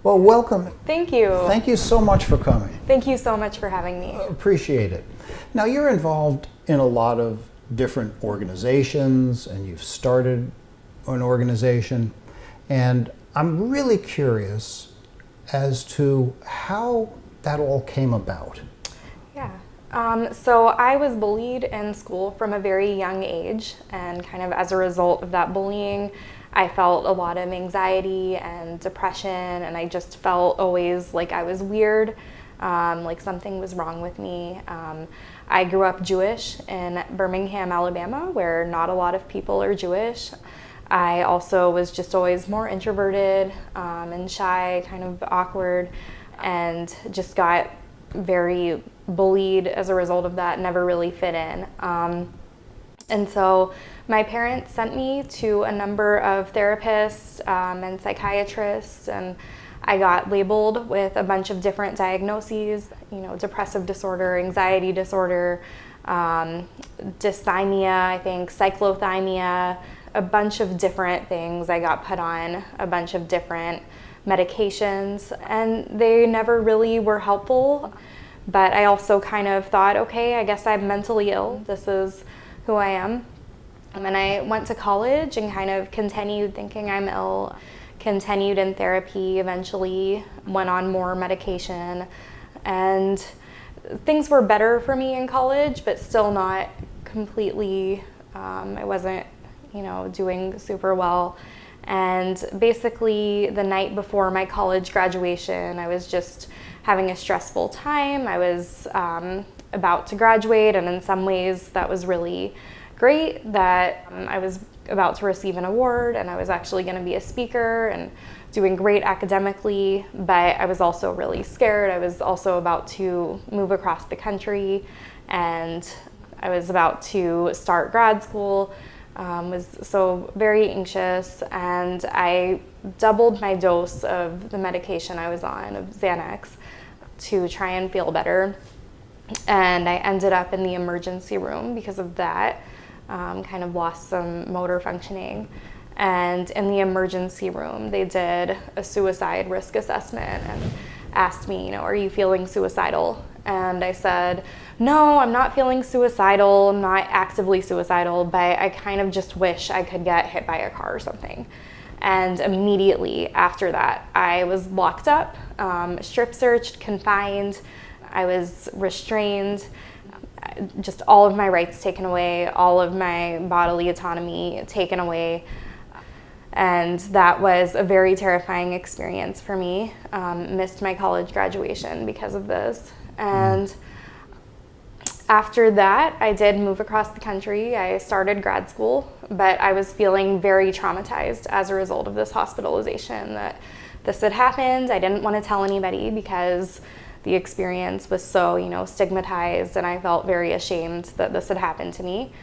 Well, welcome. Thank you. Thank you so much for coming. Thank you so much for having me. Appreciate it. Now, you're involved in a lot of different organizations, and you've started an organization, and I'm really curious as to how that all came about. Yeah. So I was bullied in school from a very young age, and kind of as a result of that bullying, I felt a lot of anxiety and depression, and I just felt always like I was weird, like something was wrong with me. I grew up Jewish in Birmingham, Alabama, where not a lot of people are Jewish. I also was just always more introverted and shy, kind of awkward, and just got very bullied as a result of that, never really fit in. And so my parents sent me to a number of therapists and psychiatrists, and I got labeled with a bunch of different diagnoses, depressive disorder, anxiety disorder, dysthymia, I think, cyclothymia, a bunch of different things. I got put on a bunch of different medications, and they never really were helpful. But I also kind of thought, okay, I guess I'm mentally ill. This is who I am. And I went to college and kind of continued thinking I'm ill, continued in therapy, eventually went on more medication. And things were better for me in college, but still not completely, I wasn't, doing super well. And basically the night before my college graduation, I was just having a stressful time. I was about to graduate, and in some ways that was really great that I was about to receive an award, and I was actually going to be a speaker and doing great academically, but I was also really scared. I was also about to move across the country, and I was about to start grad school. Was so very anxious, and I doubled my dose of the medication I was on, of Xanax, to try and feel better. And I ended up in the emergency room because of that, kind of lost some motor functioning. And in the emergency room, they did a suicide risk assessment and asked me, are you feeling suicidal? And I said, no, I'm not feeling suicidal. I'm not actively suicidal, but I kind of just wish I could get hit by a car or something. And immediately after that, I was locked up, strip searched, confined. I was restrained, just all of my rights taken away, all of my bodily autonomy taken away. And that was a very terrifying experience for me. Missed my college graduation because of this. And after that, I did move across the country. I started grad school, but I was feeling very traumatized as a result of this hospitalization, that this had happened. I didn't want to tell anybody because the experience was so, stigmatized, and I felt very ashamed that this had happened to me.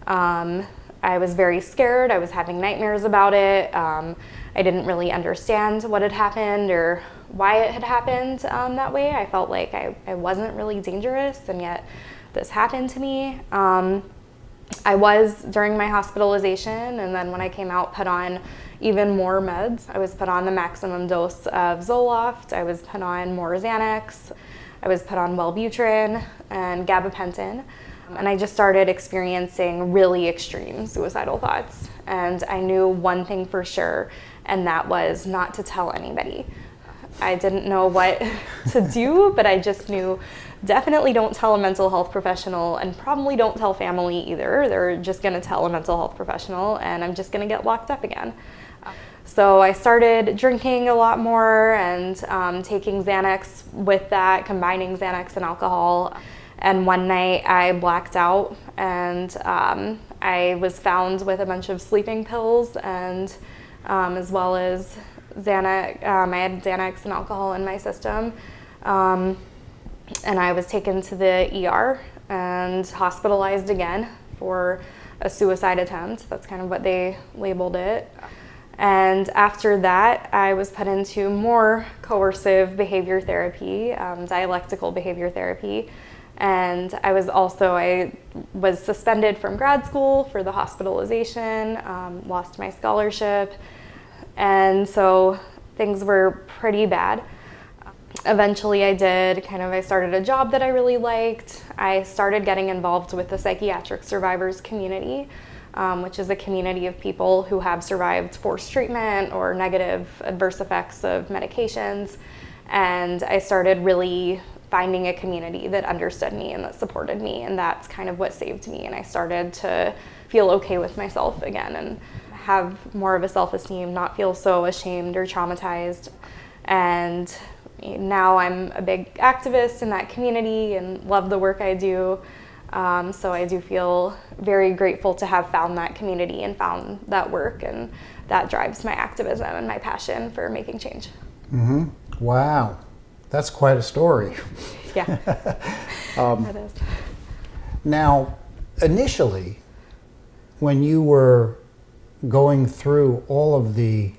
I was very scared. I was having nightmares about it. I didn't really understand what had happened or why it had happened that way. I felt like I wasn't really dangerous, and yet this happened to me. I was, during my hospitalization, and then when I came out, put on even more meds. I was put on the maximum dose of Zoloft. I was put on more Xanax. I was put on Wellbutrin and gabapentin. And I just started experiencing really extreme suicidal thoughts. And I knew one thing for sure, and that was not to tell anybody. I didn't know what to do, but I just knew definitely don't tell a mental health professional, and probably don't tell family either. They're just gonna tell a mental health professional, and I'm just gonna get locked up again. So I started drinking a lot more and taking Xanax with that, combining Xanax and alcohol. And one night I blacked out, and I was found with a bunch of sleeping pills, and as well as Xanax. I had Xanax and alcohol in my system. And I was taken to the ER and hospitalized again for a suicide attempt. That's kind of what they labeled it. And after that, I was put into more coercive behavior therapy, dialectical behavior therapy. And I was suspended from grad school for the hospitalization, lost my scholarship. And so things were pretty bad. Eventually I started a job that I really liked. I started getting involved with the psychiatric survivors community, which is a community of people who have survived forced treatment or negative adverse effects of medications. And I started really finding a community that understood me and that supported me, and that's kind of what saved me. And I started to feel okay with myself again and have more of a self-esteem, not feel so ashamed or traumatized. And now I'm a big activist in that community and love the work I do. So I do feel very grateful to have found that community and found that work, and that drives my activism and my passion for making change. Mm-hmm. Wow, that's quite a story. Yeah, that is. Now, initially, when you were going through all of the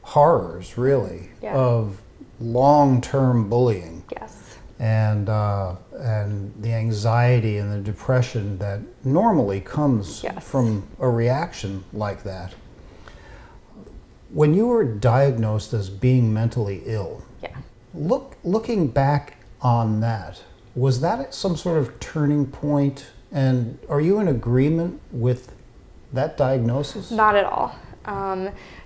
horrors, really, Yeah. of long-term bullying, Yes. and the anxiety and the depression that normally comes Yes. from a reaction like that. When you were diagnosed as being mentally ill, Yeah. looking back on that, was that some sort of turning point? And are you in agreement with that diagnosis? Not at all.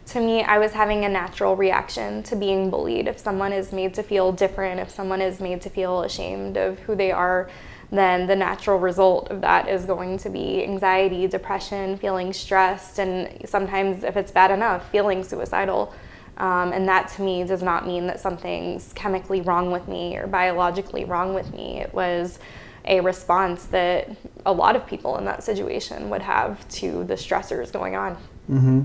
To me, I was having a natural reaction to being bullied. If someone is made to feel different, if someone is made to feel ashamed of who they are, then the natural result of that is going to be anxiety, depression, feeling stressed, and sometimes, if it's bad enough, feeling suicidal. And that to me does not mean that something's chemically wrong with me or biologically wrong with me. It was a response that a lot of people in that situation would have to the stressors going on. Mm-hmm.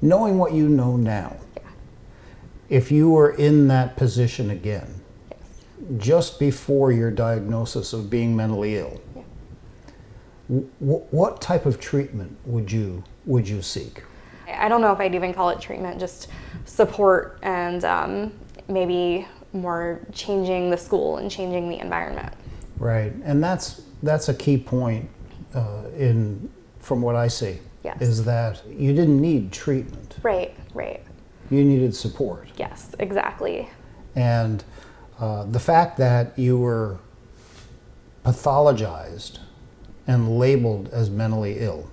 Knowing what you know now, Yeah. if you were in that position again, Yes. just before your diagnosis of being mentally ill, Yeah. what type of treatment would you seek? I don't know if I'd even call it treatment, just support and maybe more changing the school and changing the environment. Right, and that's a key point from what I see. Yes. Is that you didn't need treatment. Right. You needed support. Yes, exactly. And the fact that you were pathologized and labeled as mentally ill,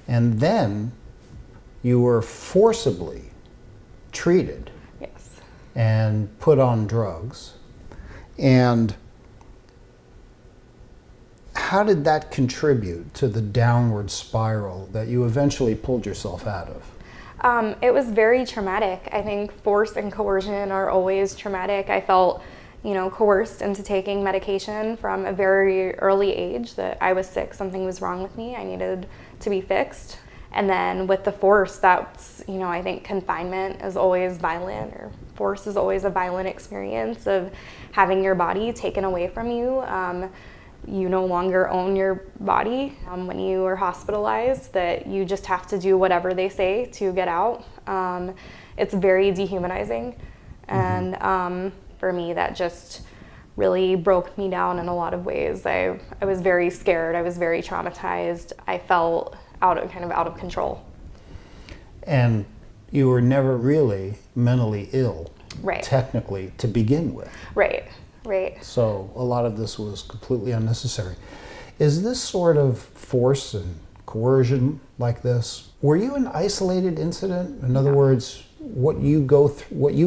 and then you were forcibly treated Yes. and put on drugs, and how did that contribute to the downward spiral that you eventually pulled yourself out of? It was very traumatic. I think force and coercion are always traumatic. I felt, coerced into taking medication from a very early age, that I was sick, something was wrong with me, I needed to be fixed. And then with the force, that's, I think confinement is always violent, or force is always a violent experience of having your body taken away from you. You no longer own your body when you are hospitalized, that you just have to do whatever they say to get out. It's very dehumanizing. Mm-hmm. And for me, that just really broke me down in a lot of ways. I was very scared. I was very traumatized. I felt out of control. And you were never really mentally ill, Right. technically, to begin with. Right. So a lot of this was completely unnecessary. Is this sort of force and coercion like this, were you an isolated incident? In other words, what you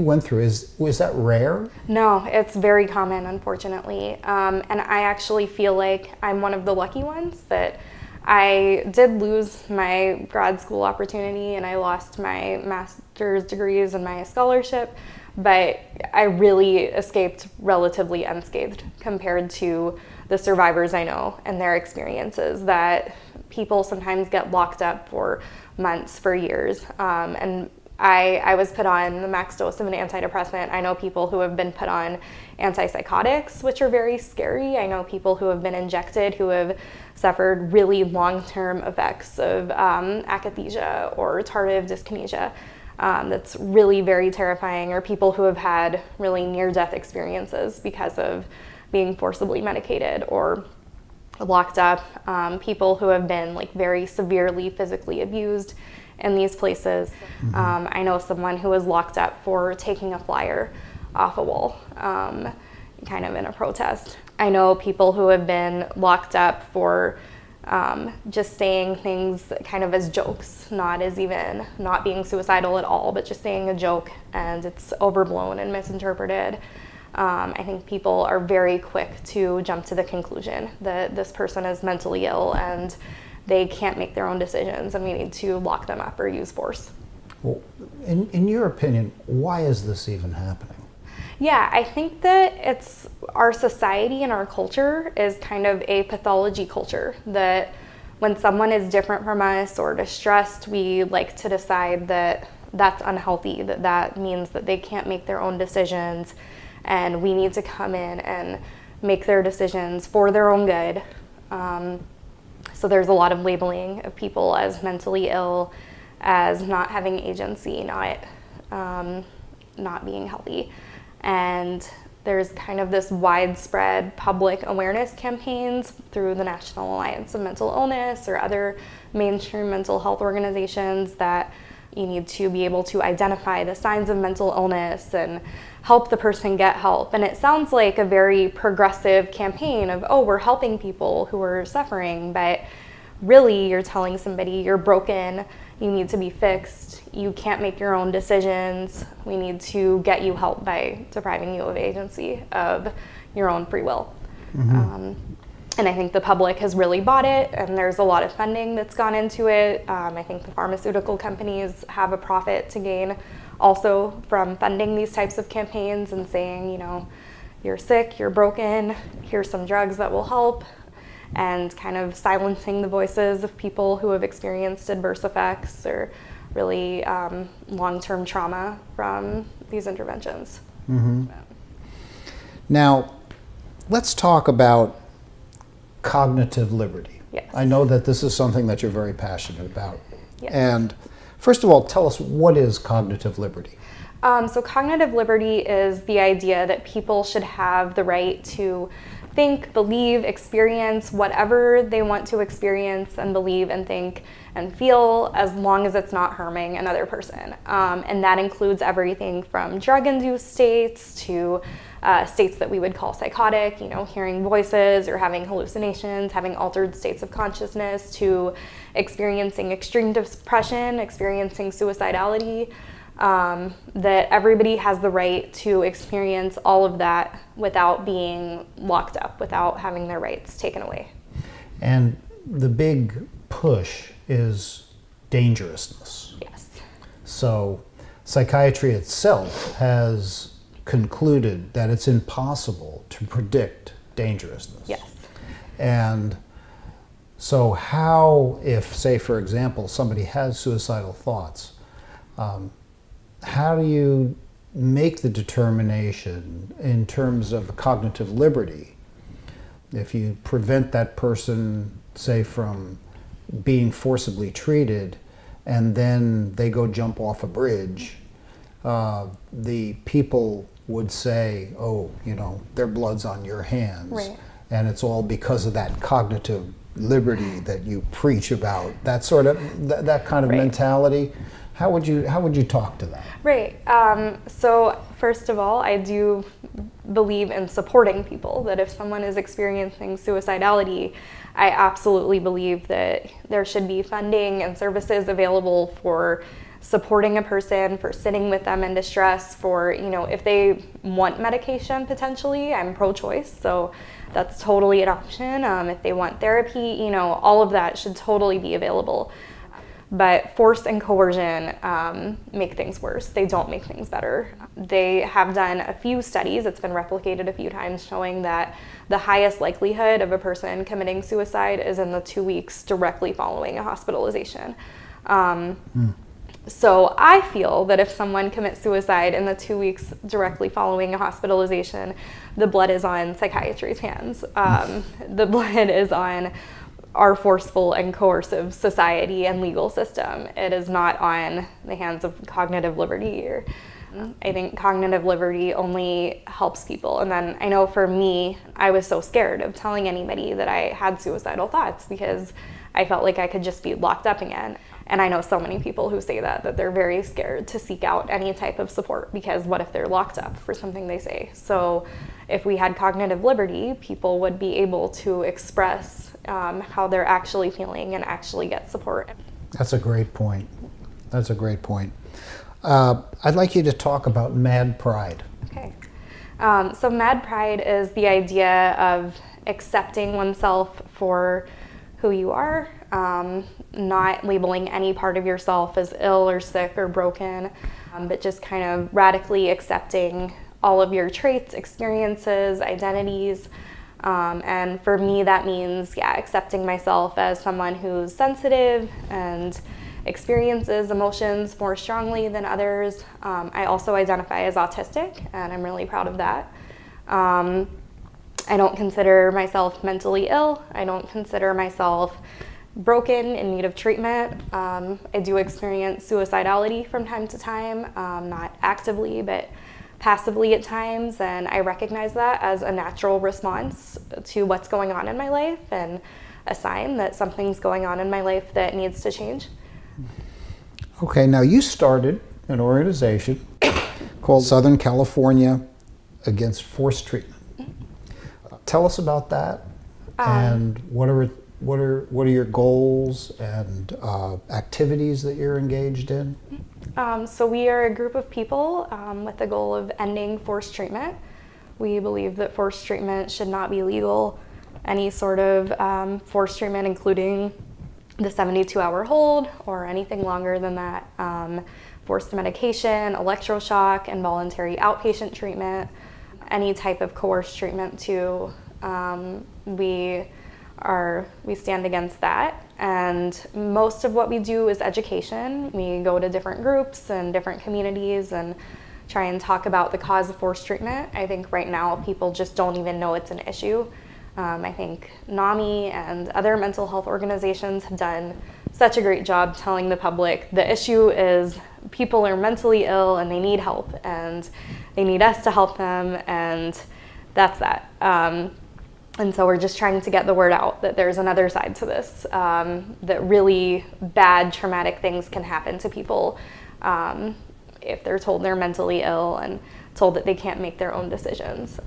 went through, was that rare? No, it's very common, unfortunately. And I actually feel like I'm one of the lucky ones, that I did lose my grad school opportunity and I lost my master's degrees and my scholarship, but I really escaped relatively unscathed compared to the survivors I know and their experiences, that people sometimes get locked up for months, for years. And I was put on the max dose of an antidepressant. I know people who have been put on antipsychotics, which are very scary. I know people who have been injected who have suffered really long-term effects of akathisia or tardive dyskinesia. That's really very terrifying, or people who have had really near-death experiences because of being forcibly medicated or locked up, people who have been very severely physically abused in these places. I know someone who was locked up for taking a flyer off a wall, kind of in a protest. I know people who have been locked up for just saying things kind of as jokes, not being suicidal at all, but just saying a joke, and it's overblown and misinterpreted. I think people are very quick to jump to the conclusion that this person is mentally ill and they can't make their own decisions and we need to lock them up or use force. Well, in your opinion, why is this even happening? Yeah, I think that it's our society and our culture is kind of a pathology culture, that when someone is different from us or distressed, we like to decide that that's unhealthy, that means that they can't make their own decisions, and we need to come in and make their decisions for their own good. So there's a lot of labeling of people as mentally ill, as not having agency, not being healthy. And there's kind of this widespread public awareness campaigns through the National Alliance of Mental Illness or other mainstream mental health organizations that you need to be able to identify the signs of mental illness and help the person get help. And it sounds like a very progressive campaign of, oh, we're helping people who are suffering, but really you're telling somebody you're broken, you need to be fixed, you can't make your own decisions, we need to get you help by depriving you of agency, of your own free will. And I think the public has really bought it, and there's a lot of funding that's gone into it. I think the pharmaceutical companies have a profit to gain also from funding these types of campaigns and saying, you know, you're sick, you're broken, here's some drugs that will help, and kind of silencing the voices of people who have experienced adverse effects or really long-term trauma from these interventions. Now, let's talk about cognitive liberty. Yes. I know that this is something that you're very passionate about. Yes. And first of all, tell us, what is cognitive liberty? So cognitive liberty is the idea that people should have the right to think, believe, experience whatever they want to experience and believe and think and feel, as long as it's not harming another person. And that includes everything from drug-induced states to states that we would call psychotic, you know, hearing voices or having hallucinations, having altered states of consciousness, to experiencing extreme depression, experiencing suicidality. That everybody has the right to experience all of that without being locked up, without having their rights taken away. And the big push is dangerousness. Yes. So psychiatry itself has concluded that it's impossible to predict dangerousness. Yes. And so how, if, say, for example, somebody has suicidal thoughts, how do you make the determination in terms of cognitive liberty if you prevent that person, say, from being forcibly treated and then they go jump off a bridge? The people would say, oh, you know, their blood's on your hands. Right. And it's all because of that cognitive liberty that you preach about, that sort of, that kind of Right. mentality. How would you talk to that? Right. So first of all, I do believe in supporting people, that if someone is experiencing suicidality, I absolutely believe that there should be funding and services available for supporting a person, for sitting with them in distress, for, you know, if they want medication potentially, I'm pro-choice, so that's totally an option. If they want therapy, you know, all of that should totally be available. But force and coercion make things worse. They don't make things better. They have done a few studies, it's been replicated a few times, showing that the highest likelihood of a person committing suicide is in the 2 weeks directly following a hospitalization. So I feel that if someone commits suicide in the 2 weeks directly following a hospitalization, the blood is on psychiatry's hands. The blood is on our forceful and coercive society and legal system. It is not on the hands of cognitive liberty. I think cognitive liberty only helps people. And then I know for me, I was so scared of telling anybody that I had suicidal thoughts because I felt like I could just be locked up again. And I know so many people who say that they're very scared to seek out any type of support because what if they're locked up for something they say? So if we had cognitive liberty, people would be able to express how they're actually feeling and actually get support. That's a great point. That's a great point. I'd like you to talk about mad pride. Okay. So mad pride is the idea of accepting oneself for who you are, not labeling any part of yourself as ill or sick or broken, but just kind of radically accepting all of your traits, experiences, identities. And for me, that means, accepting myself as someone who's sensitive and experiences emotions more strongly than others. I also identify as autistic, and I'm really proud of that. I don't consider myself mentally ill. I don't consider myself broken, in need of treatment. I do experience suicidality from time to time, not actively, but passively at times, and I recognize that as a natural response to what's going on in my life and a sign that something's going on in my life that needs to change. Okay, now you started an organization called Southern California Against Forced Treatment. Tell us about that, and what are your goals and activities that you're engaged in? So we are a group of people with the goal of ending forced treatment. We believe that forced treatment should not be legal. Any sort of forced treatment, including the 72-hour hold or anything longer than that, forced medication, electroshock, involuntary outpatient treatment, any type of coerced treatment too. We stand against that, and most of what we do is education. We go to different groups and different communities and try and talk about the cause of forced treatment. I think right now people just don't even know it's an issue. I think NAMI and other mental health organizations have done such a great job telling the public the issue is people are mentally ill and they need help and they need us to help them, and that's that. And so we're just trying to get the word out that there's another side to this, that really bad traumatic things can happen to people if they're told they're mentally ill and told that they can't make their own decisions.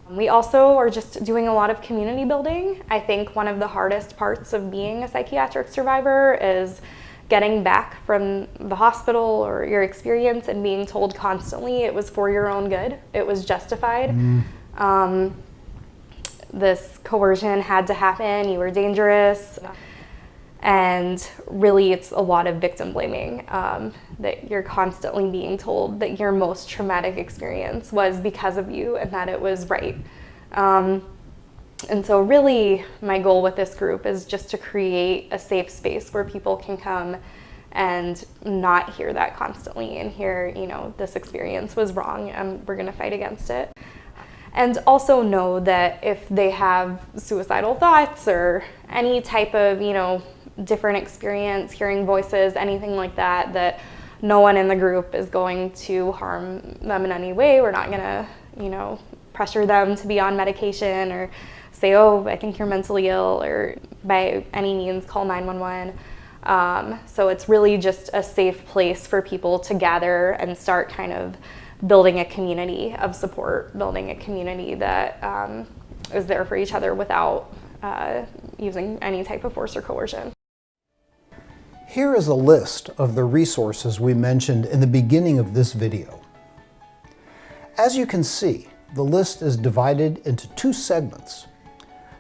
We also are just doing a lot of community building. I think one of the hardest parts of being a psychiatric survivor is getting back from the hospital or your experience and being told constantly it was for your own good, it was justified. This coercion had to happen, you were dangerous. And really it's a lot of victim blaming, that you're constantly being told that your most traumatic experience was because of you and that it was right. And so really my goal with this group is just to create a safe space where people can come and not hear that constantly and hear, this experience was wrong and we're gonna fight against it. And also know that if they have suicidal thoughts or any type of, different experience, hearing voices, anything like that, that no one in the group is going to harm them in any way. We're not gonna, pressure them to be on medication or say, oh, I think you're mentally ill, or by any means call 911. So it's really just a safe place for people to gather and start kind of building a community of support, building a community that is there for each other without using any type of force or coercion. Here is a list of the resources we mentioned in the beginning of this video. As you can see, the list is divided into two segments.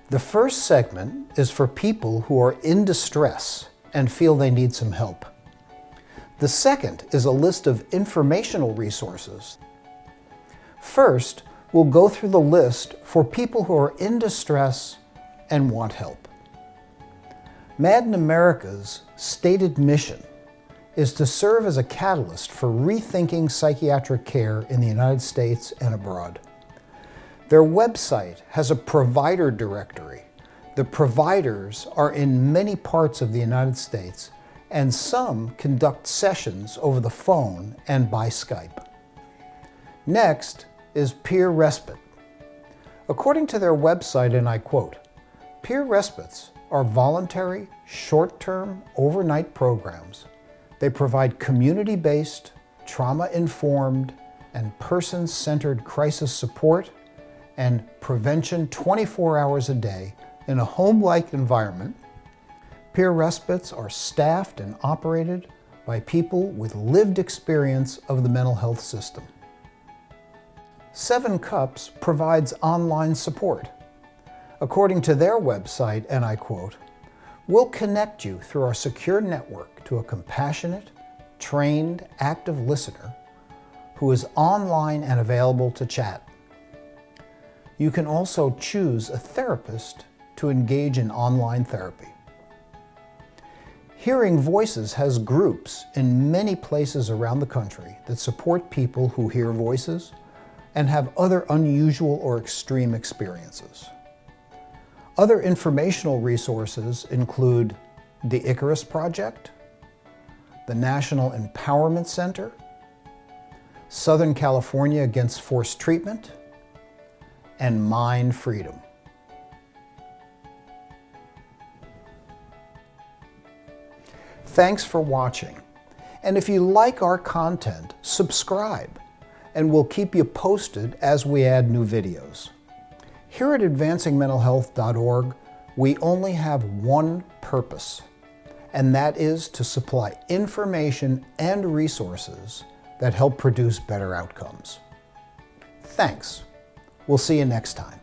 The first segment is for people who are in distress and feel they need some help. The second is a list of informational resources. First, we'll go through the list for people who are in distress and want help. Mad in America's stated mission is to serve as a catalyst for rethinking psychiatric care in the United States and abroad. Their website has a provider directory. The providers are in many parts of the United States, and some conduct sessions over the phone and by Skype. Next is peer respite. According to their website, and I quote, "Peer respites are voluntary, short-term, overnight programs. They provide community-based, trauma-informed, and person-centered crisis support and prevention 24 hours a day in a home-like environment. Peer respites are staffed and operated by people with lived experience of the mental health system. 7 Cups provides online support. According to their website, and I quote, "We'll connect you through our secure network to a compassionate, trained, active listener who is online and available to chat. You can also choose a therapist to engage in online therapy." Hearing Voices has groups in many places around the country that support people who hear voices and have other unusual or extreme experiences. Other informational resources include the Icarus Project, the National Empowerment Center, Southern California Against Forced Treatment, and Mind Freedom. Thanks for watching. And if you like our content, subscribe, and we'll keep you posted as we add new videos. Here at AdvancingMentalHealth.org, we only have one purpose, and that is to supply information and resources that help produce better outcomes. Thanks. We'll see you next time.